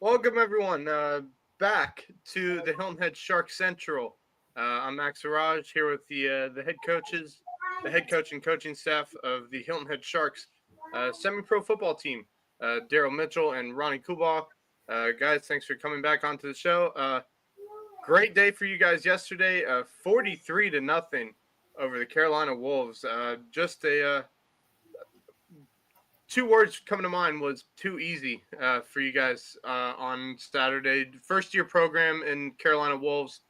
Welcome, everyone, back to the Hilton Head Sharks Central. I'm Max Arraj here with the head coaches, the head coach and coaching staff of the Hilton Head Sharks semi-pro football team, Daryle Mitchell and Ronnie Coolbaugh. Guys, thanks for coming back onto the show. Great day for you guys yesterday, 43 to nothing over the Carolina Wolves. Just a two words coming to mind was too easy for you guys on Saturday. First year program in Carolina Wolves.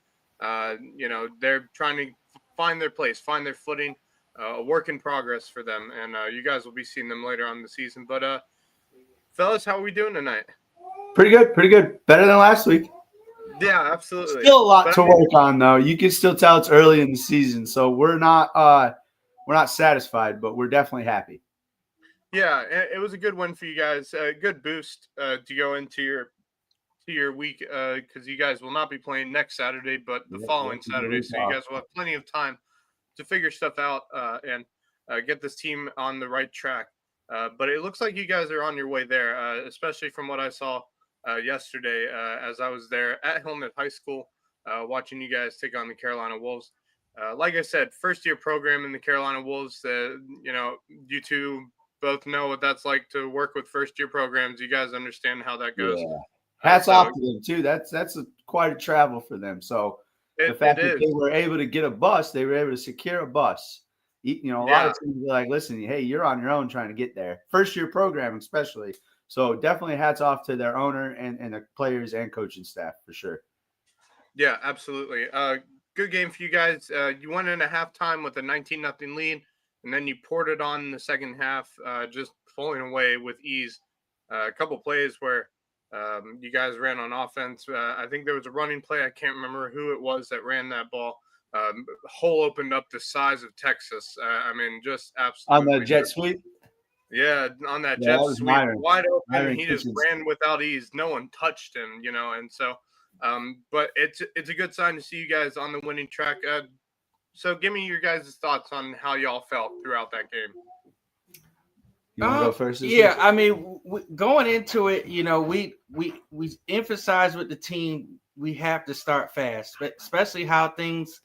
They're trying to find their place, find their footing, a work in progress for them. And you guys will be seeing them later on in the season. But, fellas, how are we doing tonight? Pretty good, pretty good. Better than last week. Yeah, absolutely. Still a lot to work on, though. You can still tell it's early in the season, so we're not satisfied, but we're definitely happy. Yeah, it was a good win for you guys. A good boost to go into your week because you guys will not be playing next Saturday, but the following Saturday. So you guys will have plenty of time to figure stuff out and get this team on the right track. But it looks like you guys are on your way there, especially from what I saw yesterday as I was there at Hilton Head High School watching you guys take on the Carolina Wolves. Like I said, first year program in the Carolina Wolves. You two both know what that's like to work with first year programs. You guys understand how that goes. Yeah. Hats off to them too. That's quite a travel for them. So the fact that they were able to get a bus, they were able to secure a bus. A lot of teams are like, listen, hey, you're on your own trying to get there. First year program, especially. So definitely hats off to their owner and the players and coaching staff for sure. Yeah, absolutely. Good game for you guys. You went in at halftime with a 19-0 lead. And then you poured it on in the second half, just pulling away with ease. A couple plays where you guys ran on offense. I think there was a running play. I can't remember who it was that ran that ball. Hole opened up the size of Texas. Just absolutely. On the jet sweep? Yeah, on that jet sweep. Wide open. Myron he just ran without ease. No one touched him, and so but it's a good sign to see you guys on the winning track. So give me your guys' thoughts on how y'all felt throughout that game. You want to go first? Yeah, going into it, we emphasized with the team we have to start fast, but especially how things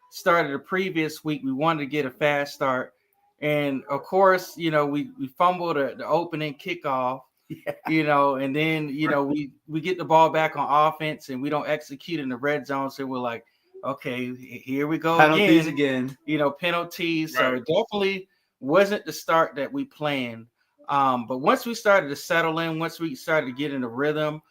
started the previous week. We wanted to get a fast start, and of course, we fumbled the opening kickoff, and then we get the ball back on offense and we don't execute in the red zone, so we're like, okay, here we go again. Penalties. Right. So it definitely wasn't the start that we planned. But once we started to settle in, once we started to get in the rhythm,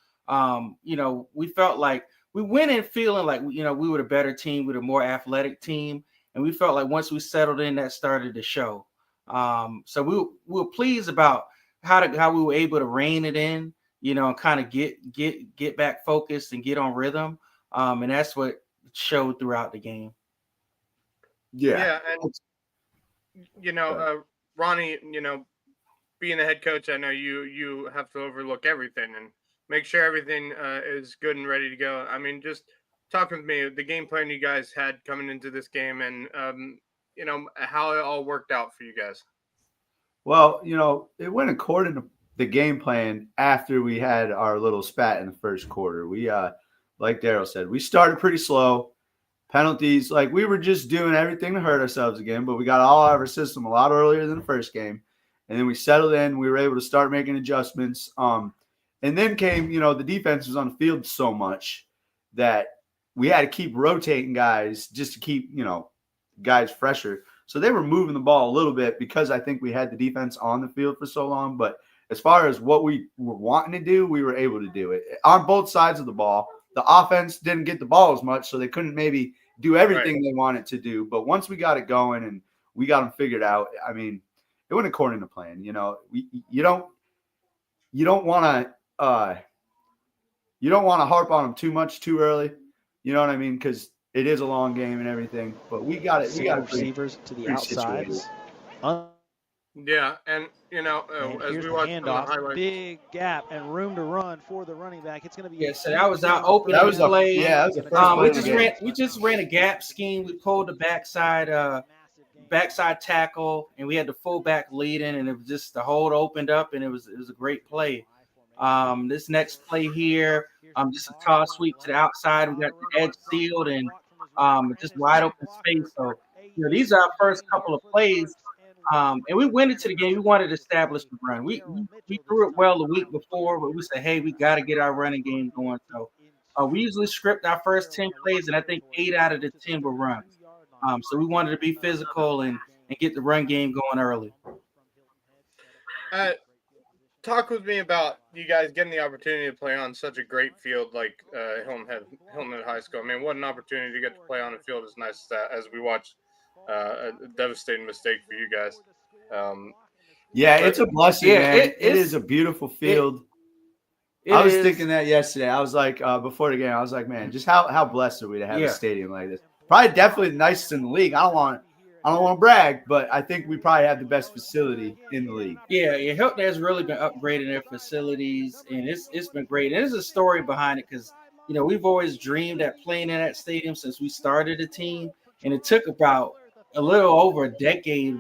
we felt like we went in feeling like, we were a better team, we were a more athletic team. And we felt like once we settled in, that started to show. So we were pleased about how we were able to rein it in, and kind of get back focused and get on rhythm. And that's what showed throughout the game. Yeah, and Ronnie, being the head coach, I know you have to overlook everything and make sure everything is good and ready to go. Just talk with me the game plan you guys had coming into this game and how it all worked out for you guys. Well, it went according to the game plan after we had our little spat in the first quarter. We like Daryle said, we started pretty slow. Penalties, like we were just doing everything to hurt ourselves again, but we got all out of our system a lot earlier than the first game. And then we settled in. We were able to start making adjustments. And then came, the defense was on the field so much that we had to keep rotating guys just to keep, guys fresher. So they were moving the ball a little bit because I think we had the defense on the field for so long. But as far as what we were wanting to do, we were able to do it on both sides of the ball. The offense didn't get the ball as much, so they couldn't maybe do everything they wanted to do. But once we got it going and we got them figured out, it went according to plan. You don't want to harp on them too much too early. You know what I mean? Because it is a long game and everything. But we got it. We got receivers to the outsides. Yeah, and as we watch the highlights, big gap and room to run for the running back. It's going to be so that was our opening play. That was the first we just ran a gap scheme. We pulled the backside tackle, and we had the fullback leading, and it was just the hole opened up, and it was a great play. This next play here, just a toss sweep to the outside. We got the edge sealed and just wide open space. So, these are our first couple of plays. And we went into the game. We wanted to establish the run. We threw it well the week before, but we said, hey, we got to get our running game going. So we usually script our first 10 plays, and I think 8 out of the 10 were runs. So we wanted to be physical and get the run game going early. Talk with me about you guys getting the opportunity to play on such a great field like Hilton Head High School. I mean, what an opportunity to get to play on a field as nice as that, as we watched a devastating mistake for you guys. It's a blessing, man. It is a beautiful field. I was thinking that yesterday. I was like, before the game, I was like, man, just how blessed are we to have a stadium like this? Probably definitely the nicest in the league. I don't want to brag, but I think we probably have the best facility in the league. Yeah. Hilton has really been upgrading their facilities, and it's been great. And there's a story behind it because we've always dreamed at playing in that stadium since we started the team, and it took about a little over a decade,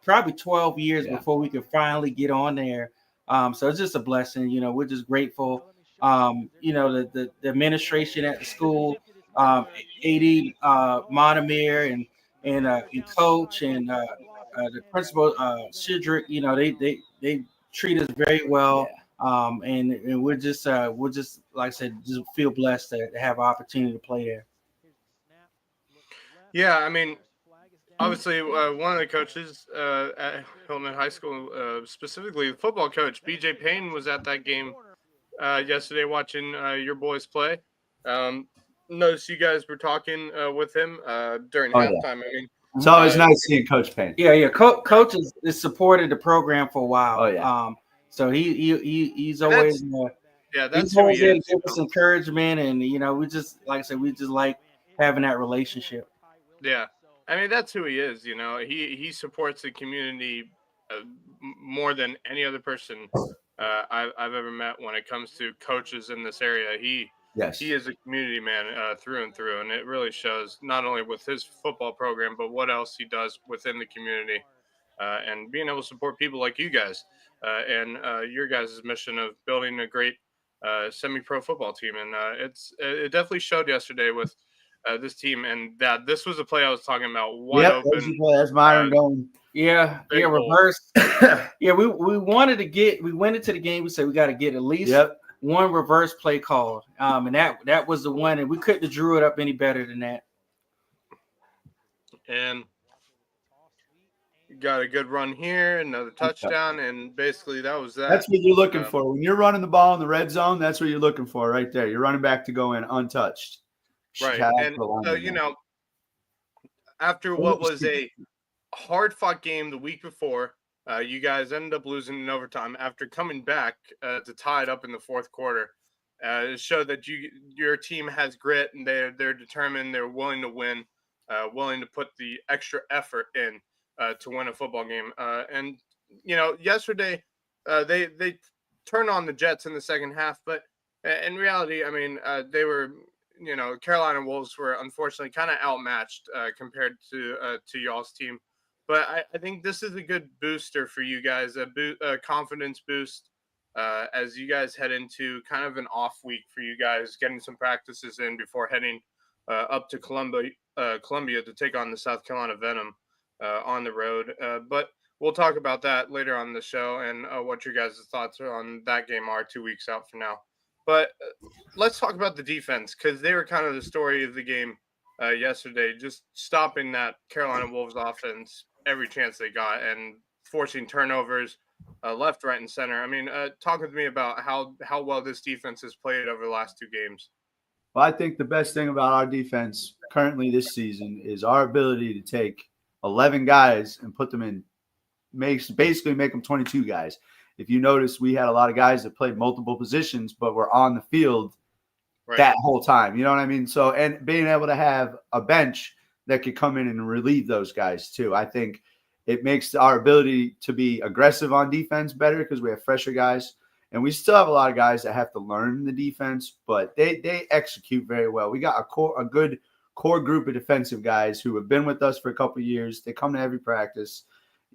probably 12 years before we could finally get on there. So it's just a blessing. We're just grateful. The administration at the school, AD Monomir and coach and the principal Shidrick, they treat us very well. And we're just like I said, just feel blessed to have an opportunity to play there. Yeah, I mean, obviously, one of the coaches at Hilton High School, specifically the football coach, BJ Payne, was at that game yesterday watching your boys play. Noticed you guys were talking with him during halftime. I mean, it's always nice seeing Coach Payne. Yeah. Coach has supported the program for a while. Oh yeah. So he's always that's who he is. Give us encouragement, and we just like I said, we just like having that relationship. Yeah. I mean, that's who he is. He supports the community more than any other person I've ever met when it comes to coaches in this area. He is a community man through and through, and it really shows not only with his football program, but what else he does within the community and being able to support people like you guys and your guys' mission of building a great semi-pro football team. And it definitely showed yesterday with this team, and that this was a play I was talking about. Wide open. That's Myron going. Reverse. We wanted to we went into the game. We said we got to get at least one reverse play called, and that was the one, and we couldn't have drew it up any better than that. And got a good run here, another touchdown, and basically that was that. That's what you're looking for when you're running the ball in the red zone. That's what you're looking for right there. You're running back to go in untouched. Right, and after what was a hard-fought game the week before, you guys ended up losing in overtime. After coming back to tie it up in the fourth quarter, it showed that your team has grit and they're determined. They're willing to win, willing to put the extra effort in to win a football game. And yesterday they turned on the Jets in the second half, but in reality, I mean, they were. Carolina Wolves were unfortunately kind of outmatched compared to y'all's team. But I think this is a good booster for you guys, a confidence boost as you guys head into kind of an off week for you guys, getting some practices in before heading up to Columbia to take on the South Carolina Venom on the road. But we'll talk about that later on the show and what your guys' thoughts on that game are 2 weeks out from now. But let's talk about the defense because they were kind of the story of the game yesterday, just stopping that Carolina Wolves offense every chance they got and forcing turnovers left, right, and center. I mean, talk with me about how well this defense has played over the last 2 games. Well, I think the best thing about our defense currently this season is our ability to take 11 guys and put them in, basically make them 22 guys. If you notice, we had a lot of guys that played multiple positions, but were on the field that whole time. You know what I mean? So, and being able to have a bench that could come in and relieve those guys too. I think it makes our ability to be aggressive on defense better because we have fresher guys. And we still have a lot of guys that have to learn the defense, but they execute very well. We got a good core group of defensive guys who have been with us for a couple of years. They come to every practice,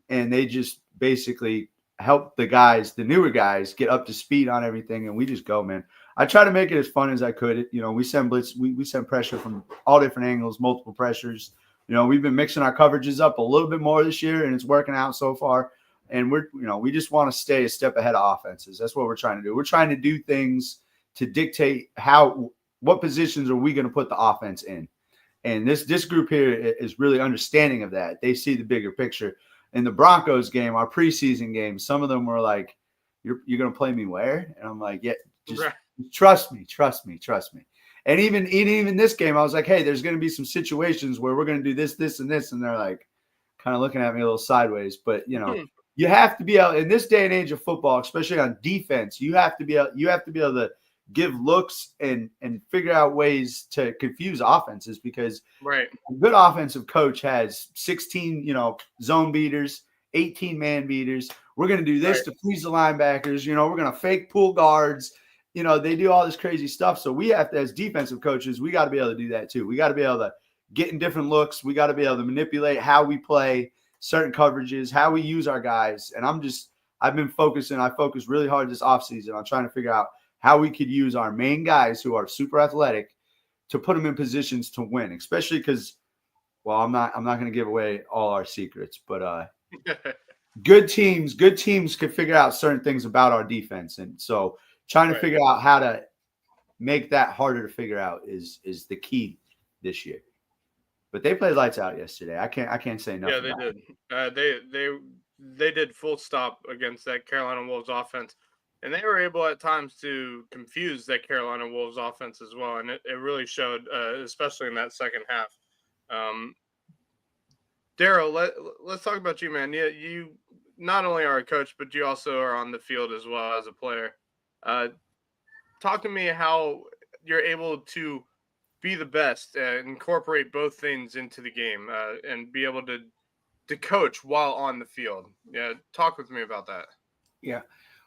and they just basically help the guys, the newer guys, get up to speed on everything, and we just go, man. I try to make it as fun as I could. We send blitz, we send pressure from all different angles, multiple pressures. We've been mixing our coverages up a little bit more this year, and it's working out so far. And we just want to stay a step ahead of offenses. That's what we're trying to do. We're trying to do things to dictate what positions are we going to put the offense in. And this group here is really understanding of that. They see the bigger picture. In the Broncos game, our preseason game, some of them were like, "You're going to play me where?" And I'm like, "Yeah, just trust me. And even this game, I was like, "Hey, there's going to be some situations where we're going to do this, this, and this," and they're like, kind of looking at me a little sideways. But you have to be able in this day and age of football, especially on defense. You have to be able to give looks and figure out ways to confuse offenses, because a good offensive coach has 16, zone beaters, 18 man beaters. We're going to do this to freeze the linebackers. We're going to fake pull guards. They do all this crazy stuff. So we have to, as defensive coaches, we got to be able to do that too. We got to be able to get in different looks. We got to be able to manipulate how we play certain coverages, how we use our guys. And I focused really hard this offseason on trying to figure out how we could use our main guys who are super athletic to put them in positions to win, especially because, well, I'm not going to give away all our secrets, but good teams can figure out certain things about our defense. And so trying to figure out how to make that harder to figure out is the key this year. But they played lights out yesterday. I can't say nothing. Yeah, they did. They did full stop against that Carolina Wolves offense. And they were able at times to confuse that Carolina Wolves offense as well. And it really showed, especially in that second half. Daryle, let's talk about you, man. You not only are a coach, but you also are on the field as well as a player. Talk to me how you're able to be the best, incorporate both things into the game, and be able to coach while on the field. Yeah, talk with me about that. Yeah.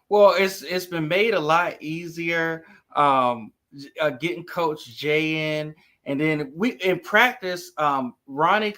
Well, it's been made a lot easier getting Coach Jay in, and then we in practice. Ronnie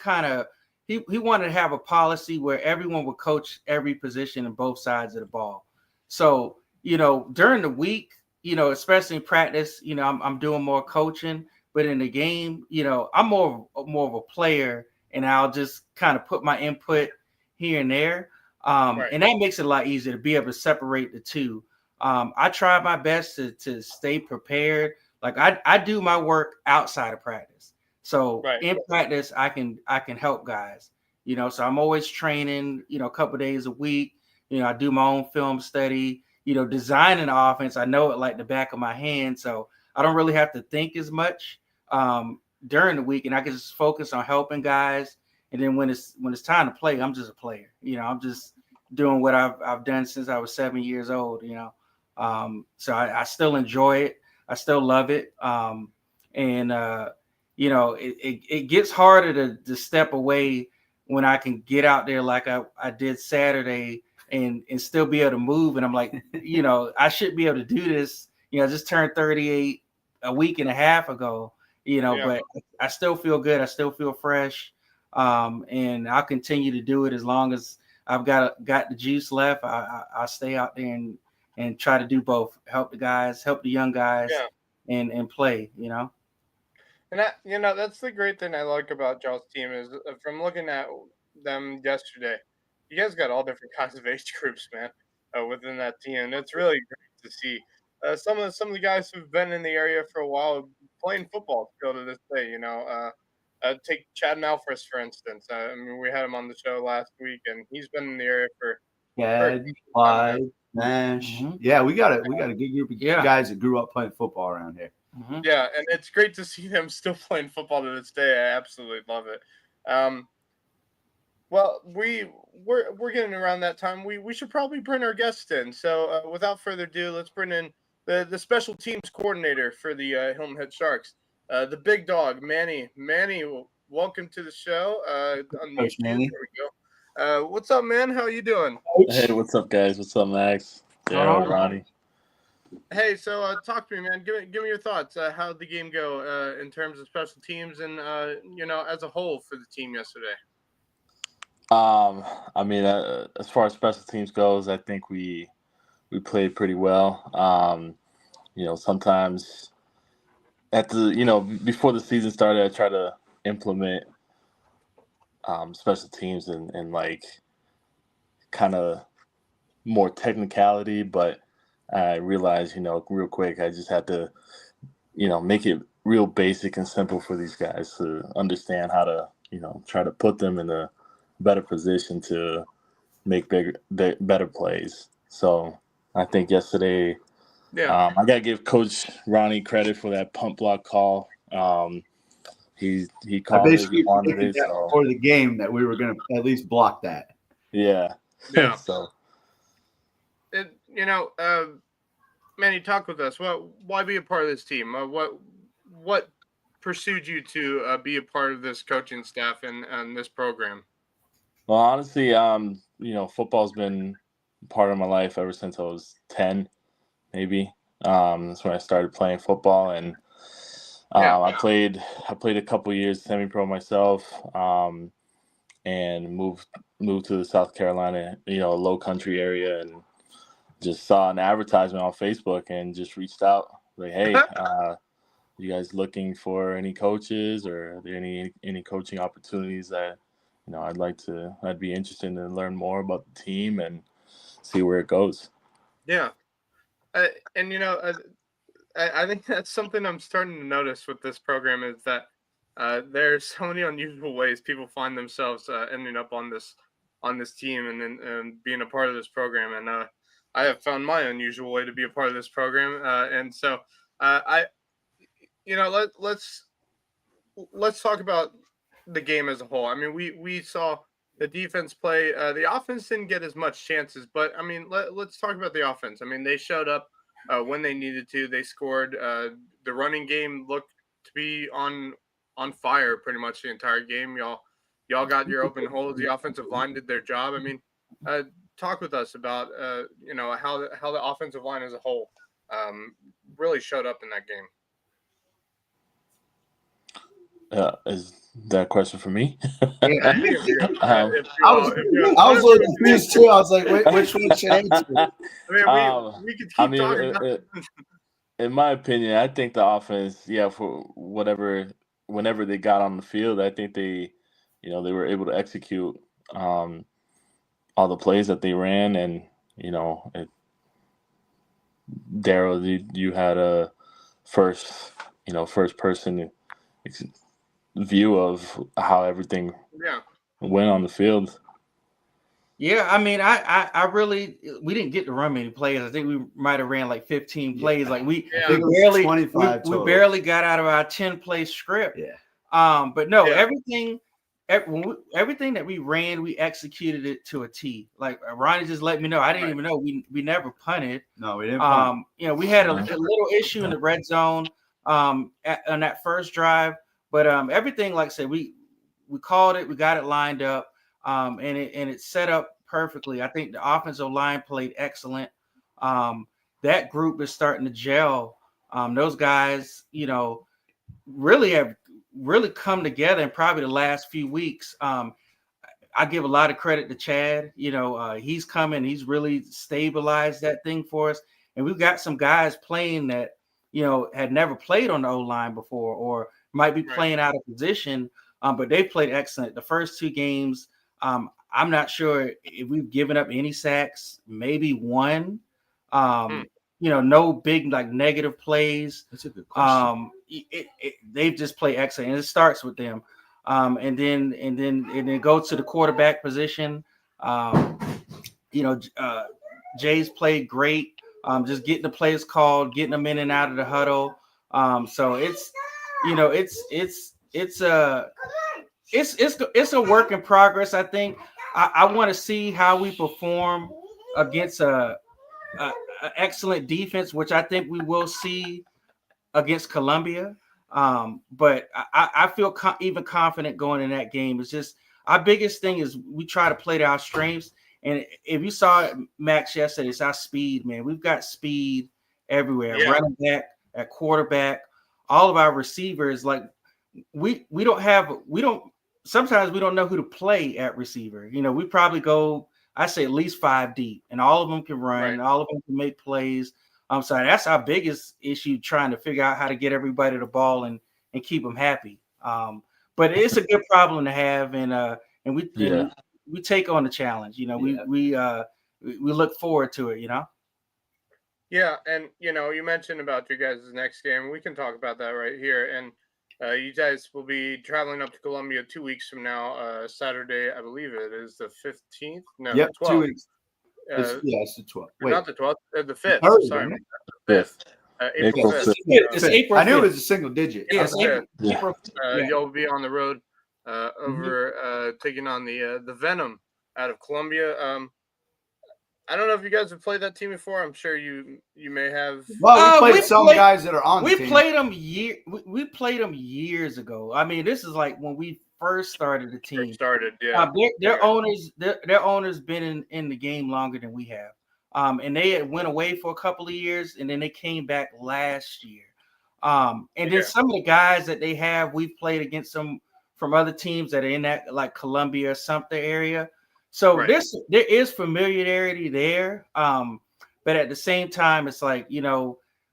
he wanted to have a policy where everyone would coach every position in both sides of the ball. So during the week, especially in practice, I'm doing more coaching, but in the game, I'm more of a player, and I'll just kind of put my input here and there. And that makes it a lot easier to be able to separate the two. I try my best to stay prepared. Like I do my work outside of practice. So in practice, I can help guys, so I'm always training, a couple of days a week. I do my own film study, designing the offense. I know it like the back of my hand. So I don't really have to think as much during the week, and I can just focus on helping guys. And then when it's time to play, I'm just a player. I'm just doing what I've done since I was 7 years old. So I still enjoy it. I still love it. It gets harder to step away when I can get out there like I did Saturday and still be able to move. And I'm like, I should be able to do this. I just turned 38 a week and a half ago. But I still feel good. I still feel fresh. And I'll continue to do it as long as I've got the juice left. I'll stay out there and try to do both. Help the guys, help the young guys, and play. And that's the great thing I like about y'all's team is from looking at them yesterday. You guys got all different kinds of age groups, man, within that team. And it's really great to see some of the guys who've been in the area for a while playing football still to this day. Take Chad Malfris, for instance. We had him on the show last week, and he's been in the area for Clyde, Nash. Mm-hmm. Yeah, we got a good group of guys that grew up playing football around here. Mm-hmm. Yeah, and it's great to see them still playing football to this day. I absolutely love it. Well, we're getting around that time. We should probably bring our guests in. So without further ado, let's bring in the special teams coordinator for the Hilton Head Sharks, the big dog, Manny. Manny, welcome to the show. On Coach Manny. There we go. What's up, man? How you doing? Hey, what's up, guys? What's up, Max? Daryle, Ronnie. Hey, so talk to me, man. Give me your thoughts. How'd the game go in terms of special teams and as a whole for the team yesterday? I mean, as far as special teams goes, I think we played pretty well. Sometimes before the season started, I try to implement special teams and like kind of more technicality, but I realized, real quick, I just had to, make it real basic and simple for these guys to understand how to, try to put them in a better position to make better plays. So I think yesterday, I got to give Coach Ronnie credit for that punt block call. He called it. He wanted it. So before the game that we were going to at least block that. Yeah. Yeah. So, Manny, talk with us. Why be a part of this team? What pursued you to be a part of this coaching staff and this program? Well, honestly, football's been part of my life ever since I was 10, maybe. That's when I started playing football, and I played a couple years semi-pro myself, and moved to the South Carolina, low country area, and just saw an advertisement on Facebook and just reached out like, hey, you guys looking for any coaches, or are there any coaching opportunities that I'd be interested in learn more about the team and see where it goes. Yeah. I think that's something I'm starting to notice with this program is that there's so many unusual ways people find themselves ending up on this team and being a part of this program. And I have found my unusual way to be a part of this program. And so let's talk about the game as a whole. I mean, we saw the defense play. The offense didn't get as much chances, but I mean, let's talk about the offense. I mean, they showed up when they needed to. They scored. The running game looked to be on fire pretty much the entire game. Y'all got your open holes. The offensive line did their job. I mean, talk with us about how the offensive line as a whole really showed up in that game. Is that a question for me? Yeah. I was a little confused too. I was like, which one should I answer? We could keep talking about it. In my opinion, I think the offense, for whenever they got on the field, I think they were able to execute all the plays that they ran, and Daryle, you had a first person view of how everything went on the field. Yeah, I mean, I really, we didn't get to run many plays. I think we might have ran like 15 plays. Like we barely got out of our 10-play script. Yeah. But no, everything that we ran, we executed it to a T. Like Ronnie just let me know. I didn't even know we never punted. No, we didn't punt. We had a little issue in the red zone on that first drive, but everything, like I said, we called it, we got it lined up, and it set up perfectly. I think the offensive line played excellent. That group is starting to gel. Those guys, really have come together in probably the last few weeks. I give a lot of credit to Chad. He's coming. He's really stabilized that thing for us. And we've got some guys playing that, had never played on the O-line before or might be playing out of position, but they played excellent. The first two games, I'm not sure if we've given up any sacks, maybe one. No big negative plays. That's a good question. They've just played excellent, and it starts with them. And then go to the quarterback position. Jay's played great. Just getting the plays called, getting them in and out of the huddle. So it's a work in progress. I think I want to see how we perform against a excellent defense, which I think we will see against Columbia. But I feel even confident going in that game. It's just our biggest thing is we try to play to our strengths. And if you saw Max yesterday, it's our speed, man. We've got speed everywhere. Yeah. Running back, at quarterback, all of our receivers. Like we don't sometimes we don't know who to play at receiver. We probably go, I say at least 5 deep, and all of them can run, Right. all of them can make plays. So that's our biggest issue, trying to figure out how to get everybody the ball and keep them happy. But it's a good problem to have, and we take on the challenge. We look forward to it. Yeah, and you mentioned about your guys' next game. We can talk about that right here. And you guys will be traveling up to Columbia 2 weeks from now. Saturday, I believe it is the 15th. No, Yep, 12th. 2 weeks. Uh, It's the 12th. Wait, not the 12th, the 5th. third, Sorry, wasn't the 5th. April 5th. It's April. I knew it 5th. was a single digit. Yeah, it's April. Yeah. April. You'll be on the road over taking on the Venom out of Columbia. I don't know if you guys have played that team before. I'm sure you may have. Well, we played some guys that are on the team. We played them years ago. I mean, this is like when we first started the team. Yeah. Their owners been in the game longer than we have. And they had went away for a couple of years, and then they came back last year. And then some of the guys that they have, we've played against them from other teams that are in that like Columbia or something area. So there is familiarity there. But at the same time, it's like,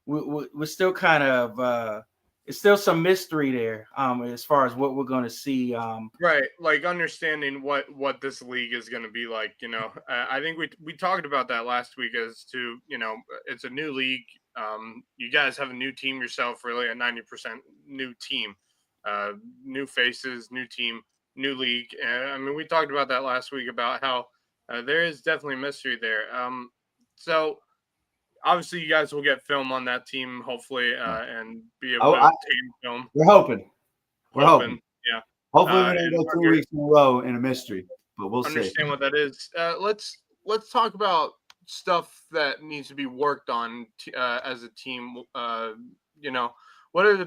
we're still kind of it's still some mystery there as far as what we're going to see. Right, like understanding what this league is going to be like. I think we talked about that last week as to it's a new league. You guys have a new team yourself, really a 90% new team, new faces, new team, new league. I mean, we talked about that last week about how there is definitely mystery there. So obviously you guys will get film on that team, hopefully, and be able to obtain film. We're hoping. Yeah. Hopefully we're going to go 3 weeks in a row in a mystery, but we'll understand what that is. Let's talk about stuff that needs to be worked on as a team. What are the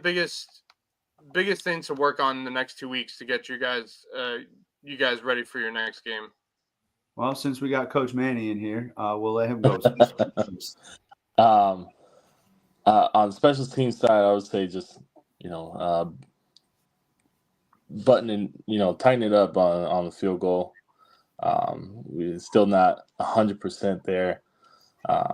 biggest things to work on in the next 2 weeks to get you guys ready for your next game? Well, since we got Coach Manny in here, we'll let him go. On the special teams side, I would say just buttoning, tighten it up on the field goal. We're still not 100% there.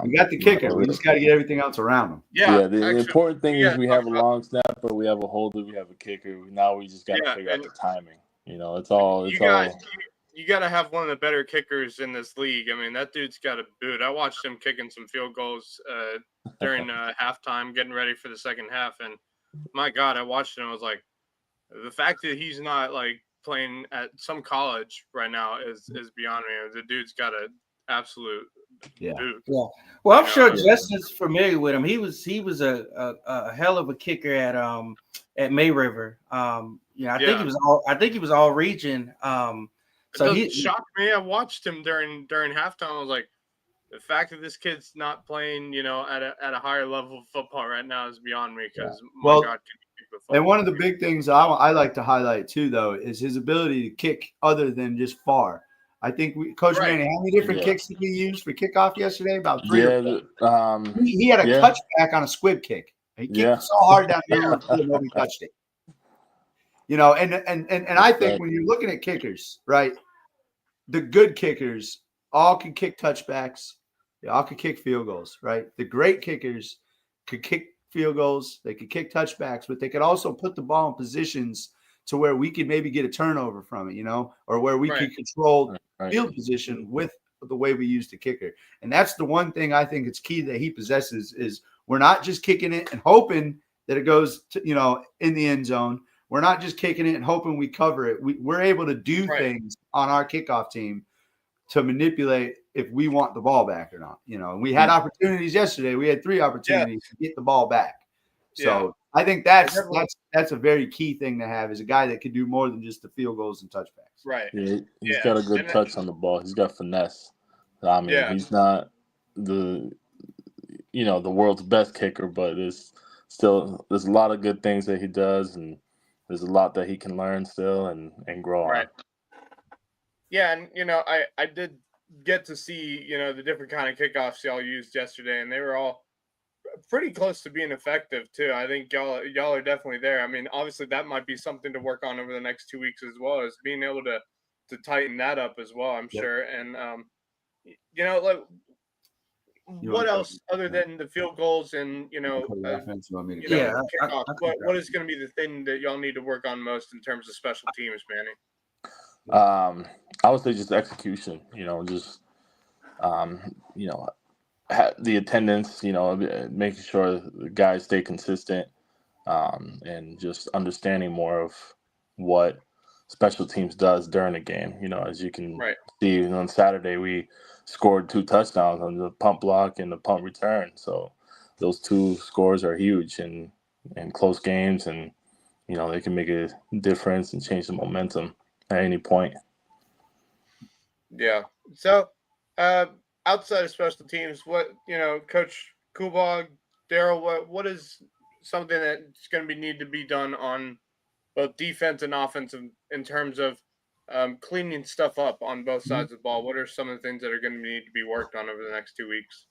We got the kicker. We just got to get everything else around them. Yeah. The important thing is we have a long snapper, we have a holder, we have a kicker. Now we just got to figure out the timing. It's all. You got to have one of the better kickers in this league. I mean, that dude's got a boot. I watched him kicking some field goals during halftime, getting ready for the second half, and my God, I watched it and I was like, the fact that he's not like playing at some college right now is beyond me. The dude's got an absolute boot. Yeah. Well, I'm sure Justin's familiar with him. He was a hell of a kicker at May River. I think he was all region. So he shocked me. I watched him during halftime. I was like, the fact that this kid's not playing, at a higher level of football right now is beyond me. Because God, can he kick the football? And one of the big things I like to highlight too, though, is his ability to kick other than just far. I think Coach Manny, how many different kicks did he use for kickoff yesterday? About 3 or 4. He had a touchback on a squib kick. He kicked so hard down the middle of the field, nobody touched it. And I think when you're looking at kickers, right, the good kickers all can kick touchbacks. They all can kick field goals, right? The great kickers could kick field goals. They could kick touchbacks, but they could also put the ball in positions to where we could maybe get a turnover from it, or where we could control field position with the way we use the kicker. And that's the one thing I think it's key that he possesses is we're not just kicking it and hoping that it goes to, in the end zone. We're not just kicking it and hoping we cover it. We're able to do things on our kickoff team to manipulate if we want the ball back or not. And we had opportunities yesterday. We had 3 opportunities to get the ball back. So I think that's a very key thing to have is a guy that can do more than just the field goals and touchbacks. Right. Yeah, he's got a good touch on the ball. He's got finesse. I mean, he's not the world's best kicker, but there's a lot of good things that he does, and there's a lot that he can learn still and grow on. Yeah, and I did get to see the different kind of kickoffs y'all used yesterday, and they were all pretty close to being effective too. I think y'all are definitely there. I mean, obviously that might be something to work on over the next 2 weeks as well, as being able to tighten that up as well. I'm Yep. sure. And like You what want to go? else other than the field goals and Cover the offense, you want me to Yeah, cover? kickoff? I What is going to be the thing that y'all need to work on most in terms of special teams, Manny? I would say just execution. Just you know, the attendance. Making sure the guys stay consistent, and just understanding more of what special teams does during the game. As you can Right. see, on Saturday we scored 2 touchdowns on the punt block and the punt return. So those 2 scores are huge in close games, and they can make a difference and change the momentum at any point. Yeah. So, outside of special teams, what Coach Coolbaugh, Daryle, what is something that's going to need to be done on both defense and offensive in terms of cleaning stuff up on both sides of the ball? What are some of the things that are going to need to be worked on over the next 2 weeks?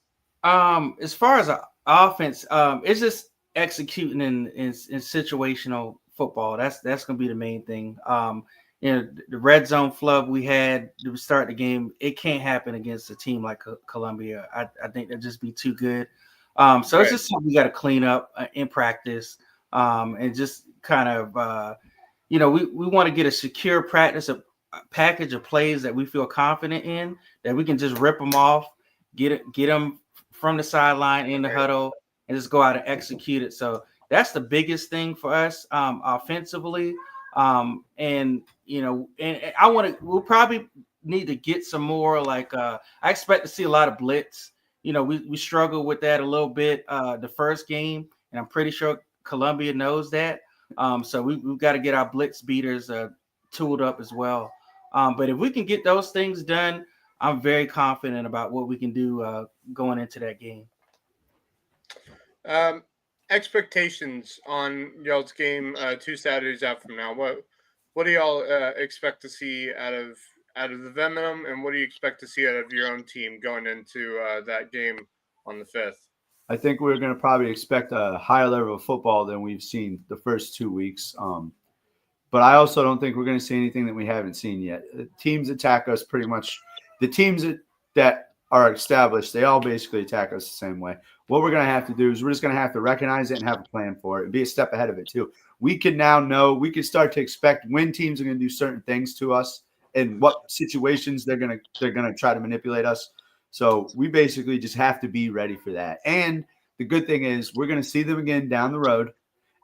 As far as offense, it's just executing in situational football. That's going to be the main thing. The red zone flub we had to start the game, it can't happen against a team like Columbia. I think that'd just be too good. So it's just something we got to clean up in practice, and just kind of, we want to get a secure practice, a package of plays that we feel confident in, that we can just rip them off, get them from the sideline in the huddle, and just go out and execute it. So that's the biggest thing for us offensively. And we'll probably need to get some more I expect to see a lot of blitz. We struggled with that a little bit the first game, and I'm pretty sure Columbia knows that. So we've got to get our blitz beaters tooled up as well. But if we can get those things done, I'm very confident about what we can do going into that game. Expectations on y'all's game 2 Saturdays out from now. What do y'all expect to see out of the Venom, and what do you expect to see out of your own team going into that game on the 5th? I think we're going to probably expect a higher level of football than we've seen the first 2 weeks. But I also don't think we're going to see anything that we haven't seen yet. Teams attack us pretty much. The teams that are established, they all basically attack us the same way. What we're going to have to do is we're just going to have to recognize it and have a plan for it and be a step ahead of it too. We can now know, we can start to expect when teams are going to do certain things to us and what situations they're going to try to manipulate us. So we basically just have to be ready for that. And the good thing is we're going to see them again down the road,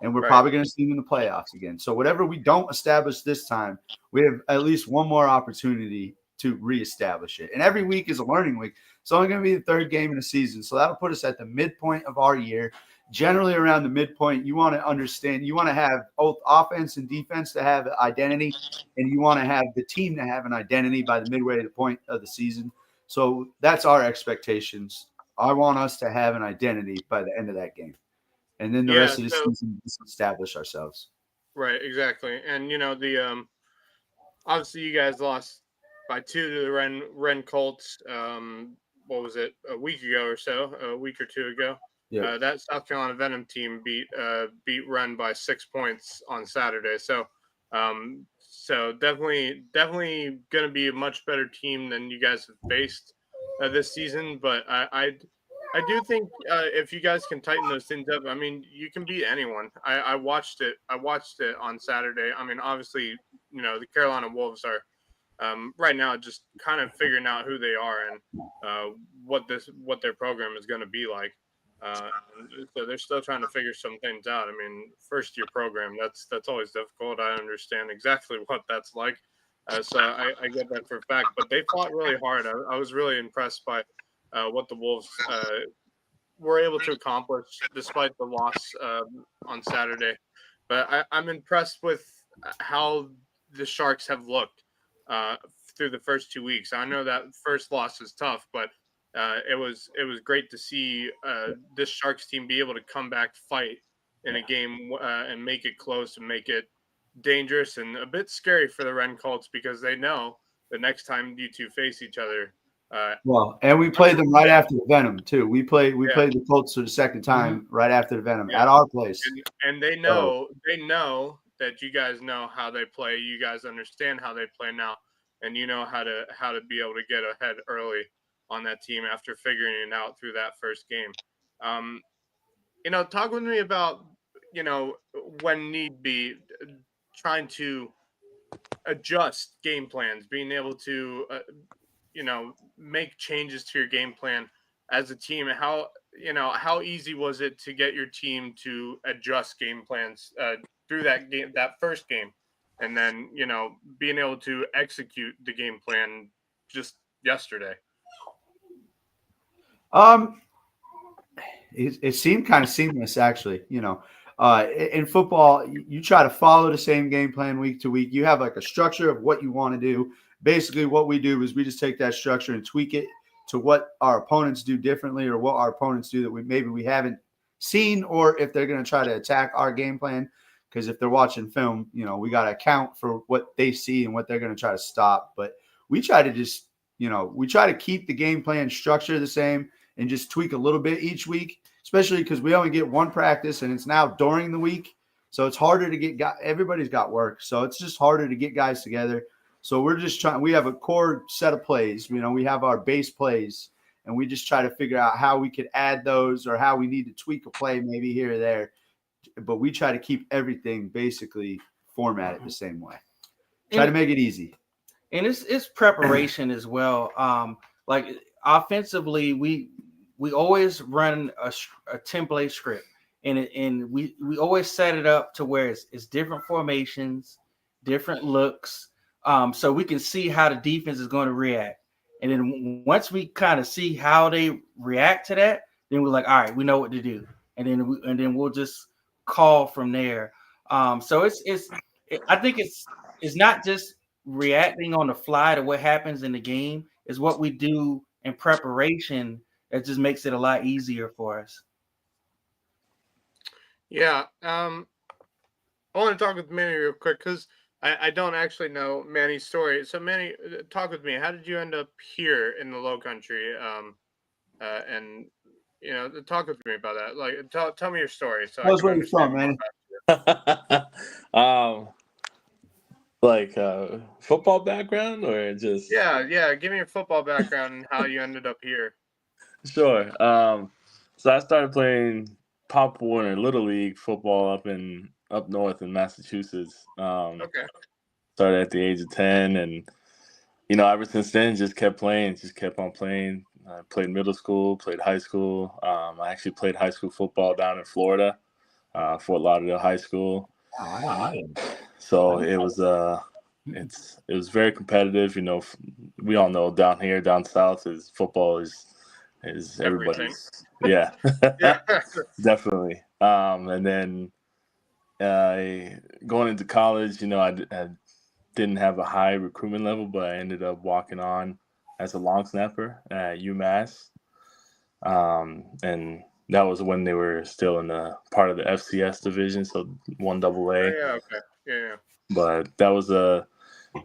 and we're probably going to see them in the playoffs again. So whatever we don't establish this time, we have at least one more opportunity to reestablish it. And every week is a learning week. It's only going to be the 3rd game in the season. So that'll put us at the midpoint of our year. Generally around the midpoint, you want to understand, you want to have both offense and defense to have identity, and you want to have the team to have an identity by the midway to the point of the season. So that's our expectations. I want us to have an identity by the end of that game. And then the rest of the season, establish ourselves. Right, exactly. And the obviously you guys lost by 2 to the Ren Colts. What was it, a week ago or so? A week or 2 ago. Yeah. That South Carolina Venom team beat Ren by 6 points on Saturday. So definitely going to be a much better team than you guys have faced this season. But I do think if you guys can tighten those things up, I mean, you can beat anyone. I watched it. I watched it on Saturday. I mean, obviously, the Carolina Wolves are right now just kind of figuring out who they are and what their program is going to be like. So they're still trying to figure some things out. I mean, first year program, that's always difficult. I understand exactly what that's like. So I get that for a fact. But they fought really hard. I was really impressed by what the Wolves were able to accomplish despite the loss on Saturday. But I'm impressed with how the Sharks have looked through the first 2 weeks. I know that first loss is tough, but it was great to see this Sharks team be able to come back, fight in a game, and make it close and make it dangerous and a bit scary for the Ren Colts, because they know the next time you two face each other, Well, and we played them right after the Venom too. We played Yeah. the Colts for the second time right after the Venom Yeah. at our place. And they know that you guys know how they play. You guys understand how they play now, and you know how to be able to get ahead early on that team after figuring it out through that first game. Talk with me about when need be, trying to adjust game plans, being able to make changes to your game plan as a team. How easy was it to get your team to adjust game plans through that first game, and then being able to execute the game plan just yesterday? It seemed kind of seamless, actually. In football, you try to follow the same game plan week to week. You have like a structure of what you want to do. Basically, what we do is we just take that structure and tweak it to what our opponents do differently, or what our opponents do that we haven't seen, or if they're going to try to attack our game plan. Because if they're watching film, we got to account for what they see and what they're going to try to stop. But we try to just, we try to keep the game plan structure the same and just tweak a little bit each week, especially because we only get one practice and it's now during the week. So it's harder to get guys. Everybody's got work. So it's just harder to get guys together. So we're just trying. We have a core set of plays. We have our base plays, and we just try to figure out how we could add those, or how we need to tweak a play maybe here or there. But we try to keep everything basically formatted the same way. Try to make it easy. And it's preparation as well. Like offensively, we always run a template script, and we always set it up to where it's different formations, different looks, so we can see how the defense is going to react. And then once we kind of see how they react to that, then we're like, all right, we know what to do, and then we'll just call from there. So I think it's not just reacting on the fly to what happens in the game. Is what we do in preparation that just makes it a lot easier for us. Yeah. I want to talk with Manny real quick because I don't actually know Manny's story. So Manny, talk with me. How did you end up here in the Low Country? And talk with me about that. Like, tell me your story so I can understand more about you. Like football background, or just give me your football background and how you ended up here. Sure. So I started playing Pop Warner Little League football up north in Massachusetts. Okay. Started at the age of 10, and ever since then just kept on playing. I played middle school, played high school. I actually played high school football down in Florida, Fort Lauderdale High School. So it was it was very competitive. We all know down south is football is everybody's. Yeah. Yeah. Definitely. And then going into college, I didn't have a high recruitment level, but I ended up walking on as a long snapper at UMass. And that was when they were still in the part of the FCS division, so 1AA. Oh, yeah. Okay. Yeah. But that was that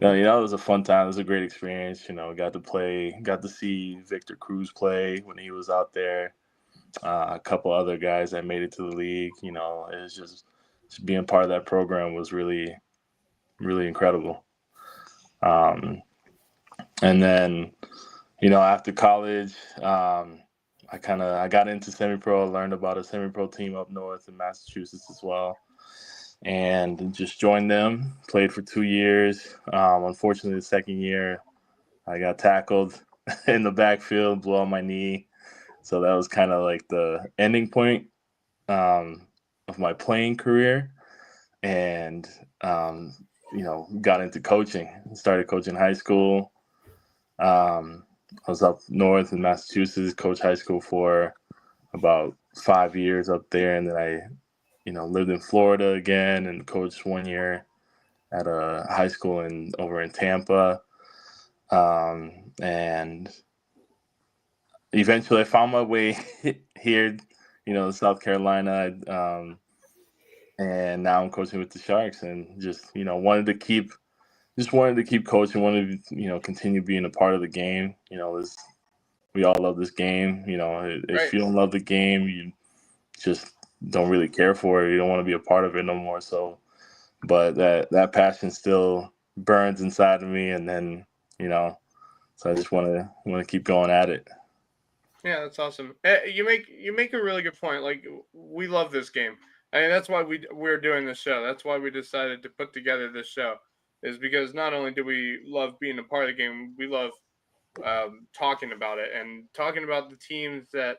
was a fun time. It was a great experience. Got to see Victor Cruz play when he was out there. A couple other guys that made it to the league. It was just being part of that program was really, really incredible. And then, after college, I got into semi-pro. I learned about a semi-pro team up north in Massachusetts as well, and just joined them. Played for 2 years. Unfortunately, the second year, I got tackled in the backfield, blew out my knee. So that was kind of like the ending point of my playing career, and got into coaching. Started coaching high school. I was up north in Massachusetts, coached high school for about 5 years up there, and then I, lived in Florida again and coached 1 year at a high school over in Tampa, and eventually I found my way here, South Carolina, and now I'm coaching with the Sharks, and just wanted to keep coaching, wanted to continue being a part of the game. There's we all love this game. You know, if Right. you don't love the game, you just don't really care for it. You don't want to be a part of it no more. So, but that passion still burns inside of me, and then so I just want to keep going at it. Yeah, that's awesome. You make a really good point. Like we love this game. I mean, that's why we're doing this show. That's why we decided to put together this show, is because not only do we love being a part of the game, we love talking about it and talking about the teams that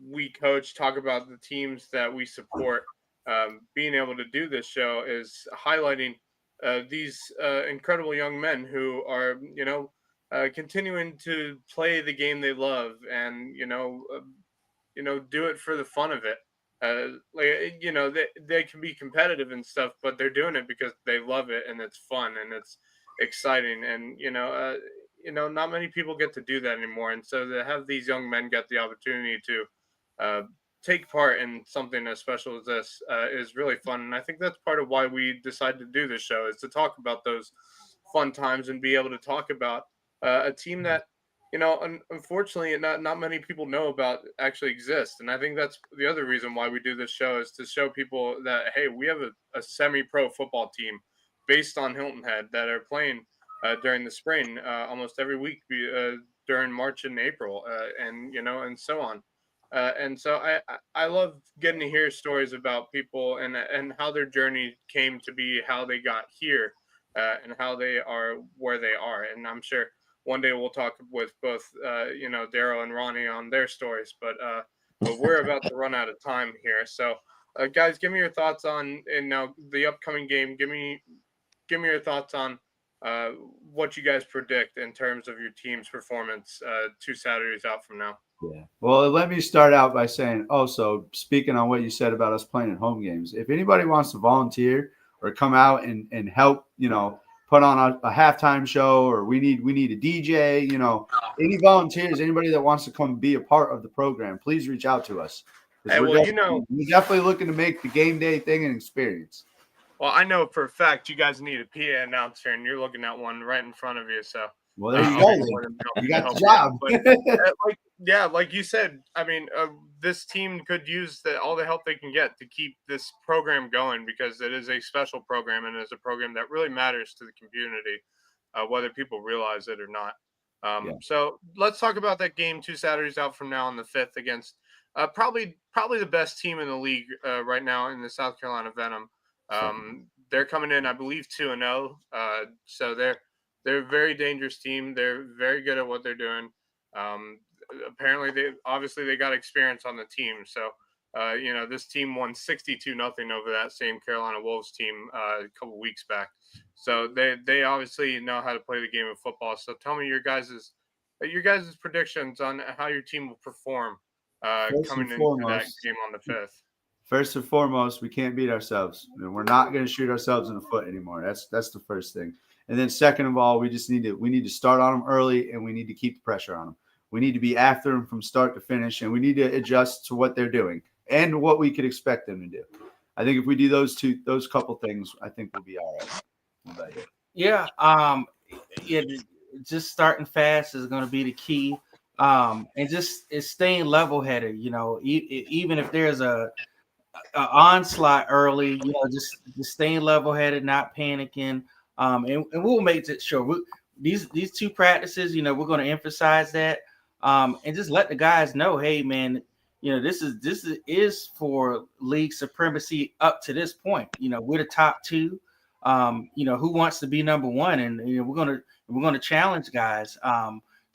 we coach, talk about the teams that we support. Being able to do this show is highlighting these incredible young men who are, continuing to play the game they love, and do it for the fun of it. They can be competitive and stuff, but they're doing it because they love it and it's fun and it's exciting. And not many people get to do that anymore. And so to have these young men get the opportunity to uh, take part in something as special as this is really fun. And I think that's part of why we decided to do this show, is to talk about those fun times and be able to talk about a team that unfortunately not many people know about actually exist. And I think that's the other reason why we do this show, is to show people that, hey, we have a semi-pro football team based on Hilton Head that are playing during the spring almost every week during March and April, and so on. And so I love getting to hear stories about people and how their journey came to be how they got here, and how they are where they are. And I'm sure one day we'll talk with both Daryle and Ronnie on their stories, but we're about to run out of time here. So guys, give me your thoughts on now the upcoming game. Give me your thoughts on what you guys predict in terms of your team's performance 2 Saturdays out from now. Yeah. Well, let me start out by saying also, speaking on what you said about us playing at home games, if anybody wants to volunteer or come out and help, put on a halftime show, or we need a DJ, any volunteers, anybody that wants to come be a part of the program, please reach out to us. Hey, We're well, definitely looking to make the game day thing an experience. Well, I know for a fact you guys need a PA announcer, and you're looking at one right in front of you. So, well, there you I'll go. be more than You happy to got help the you job. out. But like you said, I mean, this team could use all the help they can get to keep this program going, because it is a special program and is a program that really matters to the community, whether people realize it or not. Yeah. So let's talk about that game 2 Saturdays out from now on the 5th against probably the best team in the league right now in the South Carolina Venom. They're coming in, I believe, 2-0. So they're a very dangerous team. They're very good at what they're doing. Apparently, they got experience on the team. So this team won 62-0 over that same Carolina Wolves team a couple weeks back. So they obviously know how to play the game of football. So tell me your guys' predictions on how your team will perform coming into that game on the 5th. First and foremost, we can't beat ourselves. We're not going to shoot ourselves in the foot anymore. That's the first thing. And then second of all, we need to start on them early, and we need to keep the pressure on them. We need to be after them from start to finish, and we need to adjust to what they're doing and what we could expect them to do. I think if we do those couple things, I think we'll be all right. Yeah. Just starting fast is going to be the key. And just it's staying level-headed. Even if there's a onslaught early, just staying level-headed, not panicking, and we'll make it sure these 2 practices, we're going to emphasize that, and just let the guys know, hey man, this is for league supremacy up to this point. We're the top 2. Who wants to be number 1, and we're gonna challenge guys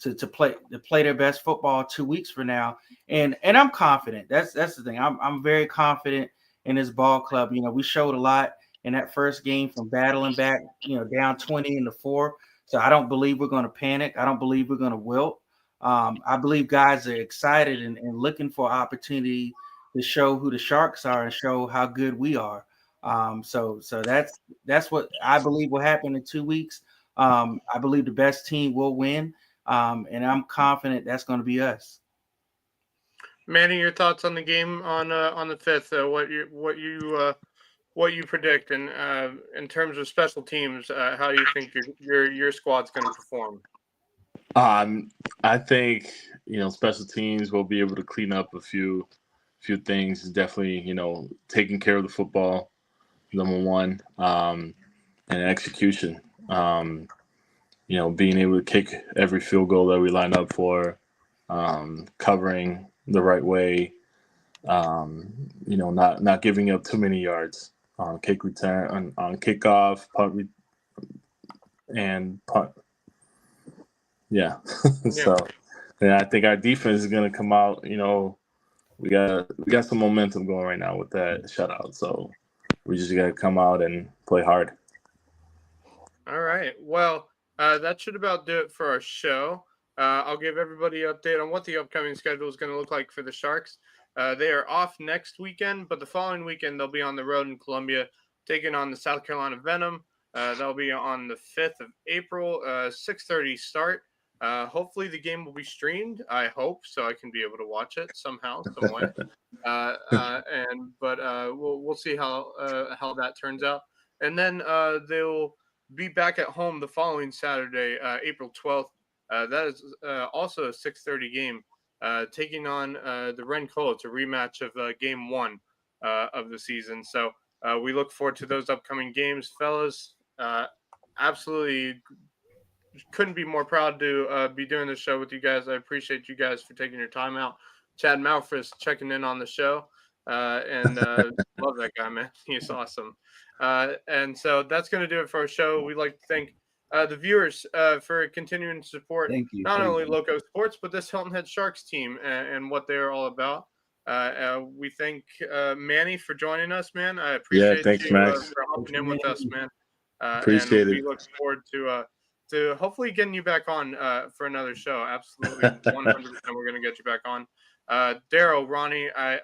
to play their best football 2 weeks from now. And I'm confident. That's the thing. I'm very confident in this ball club. We showed a lot in that first game from battling back, down 20-4. So I don't believe we're going to panic. I don't believe we're going to wilt. I believe guys are excited and looking for opportunity to show who the Sharks are and show how good we are. So that's what I believe will happen in 2 weeks. I believe the best team will win. And I'm confident that's going to be us. Manny, your thoughts on the game on the 5th? What you predict, and in terms of special teams, how you think your squad's going to perform? I think special teams will be able to clean up a few things. Definitely, taking care of the football, number one, and execution. Being able to kick every field goal that we line up for, covering the right way, not giving up too many yards on kick return, on kickoff, punt, and punt. Yeah. So, I think our defense is going to come out. We got some momentum going right now with that shutout. So we just got to come out and play hard. All right. Well, that should about do it for our show. I'll give everybody an update on what the upcoming schedule is going to look like for the Sharks. They are off next weekend, but the following weekend they'll be on the road in Columbia, taking on the South Carolina Venom. They'll be on the 5th of April, 6:30 start. Hopefully the game will be streamed. I hope so I can be able to watch it somehow, some way. But we'll see how that turns out. And then they'll be back at home the following Saturday, April 12th. That is also a 6:30 game, taking on the Ren Cole. It's a rematch of game 1 of the season. So we look forward to those upcoming games, fellas. Absolutely couldn't be more proud to be doing this show with you guys. I appreciate you guys for taking your time out. Chad Malfris checking in on the show. And love that guy, man. He's awesome. And so that's going to do it for our show. We'd like to thank the viewers for continuing to support not only Loco Sports, but this Hilton Head Sharks team and what they're all about. We thank Manny for joining us, man. I appreciate you Max. for hopping in with us, man. Appreciate and it. We look forward to hopefully getting you back on for another show. Absolutely, 100%. We're going to get you back on. Daryle, Ronnie, I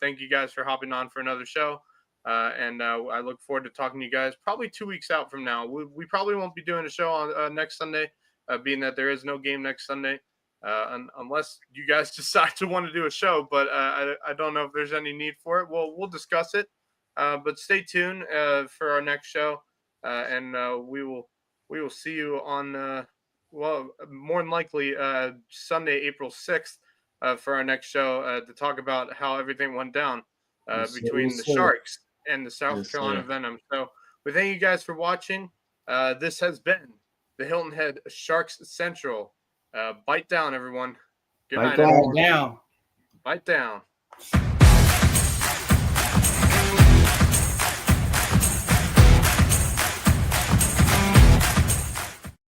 thank you guys for hopping on for another show. And I look forward to talking to you guys probably 2 weeks out from now. We probably won't be doing a show on next Sunday, being that there is no game next Sunday, unless you guys decide to want to do a show. But I don't know if there's any need for it. We'll discuss it. But stay tuned for our next show, and we will see you on more than likely Sunday, April 6th, for our next show to talk about how everything went down between the Sharks and the South Carolina Venom. So we thank you guys for watching. This has been the Hilton Head Sharks Central. Bite down, everyone. Good night, everyone. Down. Bite down.